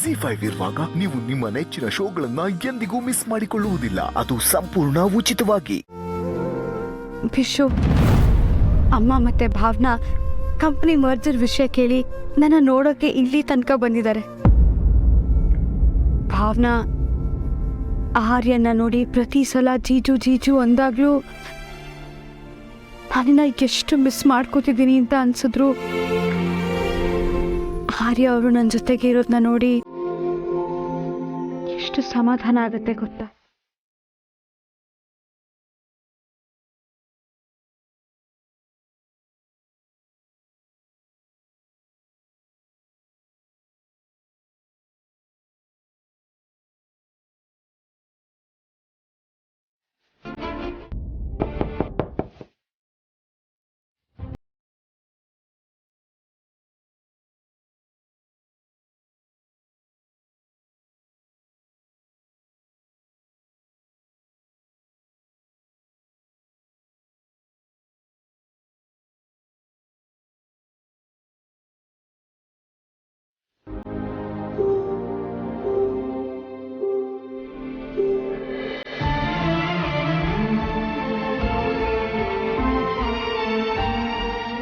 ZEE5 ಇರುವಾಗ ನೀವು ನಿಮ್ಮ ನೆಚ್ಚಿನ ಶೋಗಳನ್ನ ಎಂದಿಗೂ ಮಿಸ್ ಮಾಡಿಕೊಳ್ಳುವುದಿಲ್ಲ. ಅದು ಸಂಪೂರ್ಣ ಉಚಿತವಾಗಿ. ವಿಶು, ಅಮ್ಮ ಮತ್ತೆ ಭಾವನಾ ಕಂಪನಿ ಮರ್ಜರ್ ವಿಷಯ ಕೇಳಿ ನನ್ನ ನೋಡೋಕೆ ಇಲ್ಲಿ ತನಕ ಬಂದಿದ್ದಾರೆ. ಭಾವನಾ ಆರ್ಯನ ನೋಡಿ ಪ್ರತಿ ಸಲ ಜೀಜು ಜೀಜು ಅಂದಾಗ್ಲೂ ನಾನಿನ್ನ ಎಷ್ಟು ಮಿಸ್ ಮಾಡ್ಕೋತಿದ್ದೀನಿ ಅಂತ ಅನ್ಸಿದ್ರು. ಆರ್ಯ ಅವರು ನನ್ನ ಜೊತೆಗೆ ಇರೋದನ್ನ ನೋಡಿ ಎಷ್ಟು ಸಮಾಧಾನ ಆಗುತ್ತೆ ಗೊತ್ತಾ.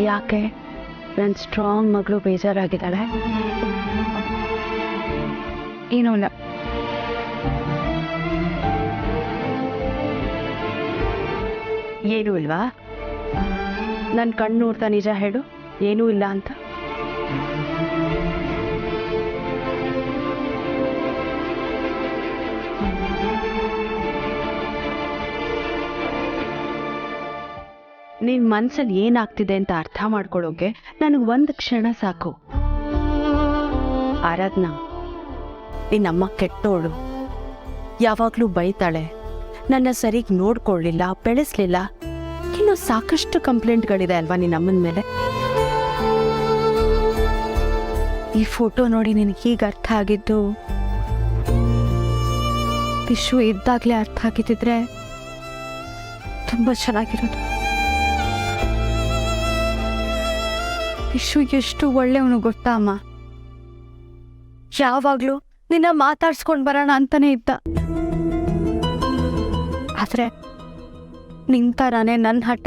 ಯಾಕೆ ನನ್ನ ಸ್ಟ್ರಾಂಗ್ ಮಗಳು ಬೇಜಾರಾಗಿದ್ದಾಳೆ? ಏನೂ ಇಲ್ಲ. ಏನೂ ಇಲ್ವಾ? ನನ್ನ ಕಣ್ಣು ನೋಡ್ತಾ ನಿಜ ಹೇಳು, ಏನೂ ಇಲ್ಲ ಅಂತ. ನಿನ್ನ ಮನಸ್ಸಲ್ಲಿ ಏನಾಗ್ತಿದೆ ಅಂತ ಅರ್ಥ ಮಾಡ್ಕೊಳ್ಳೋಕೆ ನನಗೆ ಒಂದು ಕ್ಷಣ ಸಾಕು. ಆರಾಧನಾ, ನಿನ್ನಮ್ಮ ಕೆಟ್ಟೋಳು, ಯಾವಾಗಲೂ ಬೈತಾಳೆ, ನನ್ನ ಸರಿಗೆ ನೋಡ್ಕೊಳ್ಳಿಲ್ಲ, ಬೆಳೆಸಲಿಲ್ಲ, ಇನ್ನೂ ಸಾಕಷ್ಟು ಕಂಪ್ಲೇಂಟ್ಗಳಿದೆ ಅಲ್ವಾ ನಿನ್ನಮ್ಮನ ಮೇಲೆ. ಈ ಫೋಟೋ ನೋಡಿ ನಿನಗೆ ಹೀಗೆ ಅರ್ಥ ಆಗಿದ್ದು ವಿಶ್ವ ಇದ್ದಾಗಲೇ ಅರ್ಥ ಆಗಿದ್ದಿದ್ರೆ ತುಂಬ ಚೆನ್ನಾಗಿರೋದು. ವಿಶ್ವ ಎಷ್ಟು ಒಳ್ಳೆಯವನು ಗೊತ್ತಾ ಅಮ್ಮ. ಯಾವಾಗ್ಲೂ ನಿನ್ನ ಮಾತಾಡ್ಸ್ಕೊಂಡ್ ಬರೋಣ ಅಂತಾನೆ ಇದ್ದ. ಆದ್ರೆ ನಿಂತಾರಾನೆ ನನ್ನ ಹಠ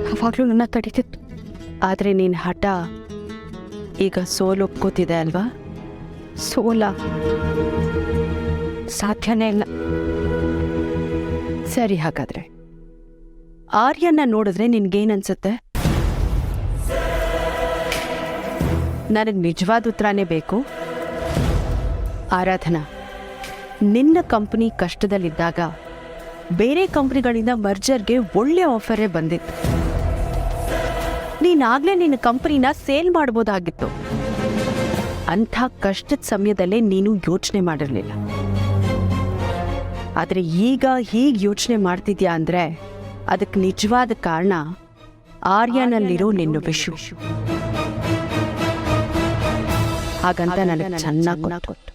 ಯಾವಾಗ್ಲೂ ನನ್ನ ತಡೀತಿತ್ತು. ಆದ್ರೆ ನಿನ್ನ ಹಠ ಈಗ ಸೋಲೊಪ್ಕೋತಿದೆ ಅಲ್ವಾ? ಸೋಲ ಸಾಧ್ಯನೇ ಇಲ್ಲ. ಸರಿ, ಹಾಗಾದ್ರೆ ಆರ್ಯನ ನೋಡಿದ್ರೆ ನಿನ್ಗೇನನ್ಸುತ್ತೆ? ನನಗೆ ನಿಜವಾದ ಉತ್ತರನೇ ಬೇಕು. ಆರಾಧನಾ, ನಿನ್ನ ಕಂಪನಿ ಕಷ್ಟದಲ್ಲಿದ್ದಾಗ ಬೇರೆ ಕಂಪ್ನಿಗಳಿಂದ ಮರ್ಜರ್ಗೆ ಒಳ್ಳೆ ಆಫರೇ ಬಂದಿತ್ತು. ನೀನಾಗಲೇ ನಿನ್ನ ಕಂಪನಿನ ಸೇಲ್ ಮಾಡ್ಬೋದಾಗಿತ್ತು. ಅಂಥ ಕಷ್ಟದ ಸಮಯದಲ್ಲೇ ನೀನು ಯೋಚನೆ ಮಾಡಿರಲಿಲ್ಲ. ಆದರೆ ಈಗ ಹೀಗೆ ಯೋಚನೆ ಮಾಡ್ತಿದ್ಯಾ ಅಂದರೆ ಅದಕ್ಕೆ ನಿಜವಾದ ಕಾರಣ ಆರ್ಯನಲ್ಲಿರೋ ನಿನ್ನ ವಿಶ್ವ. ಹಾಗಂತ ನನಗೆ ಚೆನ್ನಾಗಿ ಗೊತ್ತು.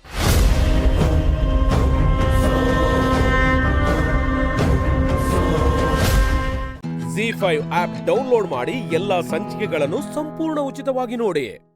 ZEE5 ಆಪ್ ಡೌನ್ಲೋಡ್ ಮಾಡಿ ಎಲ್ಲಾ ಸಂಚಿಕೆಗಳನ್ನು ಸಂಪೂರ್ಣ ಉಚಿತವಾಗಿ ನೋಡಿ.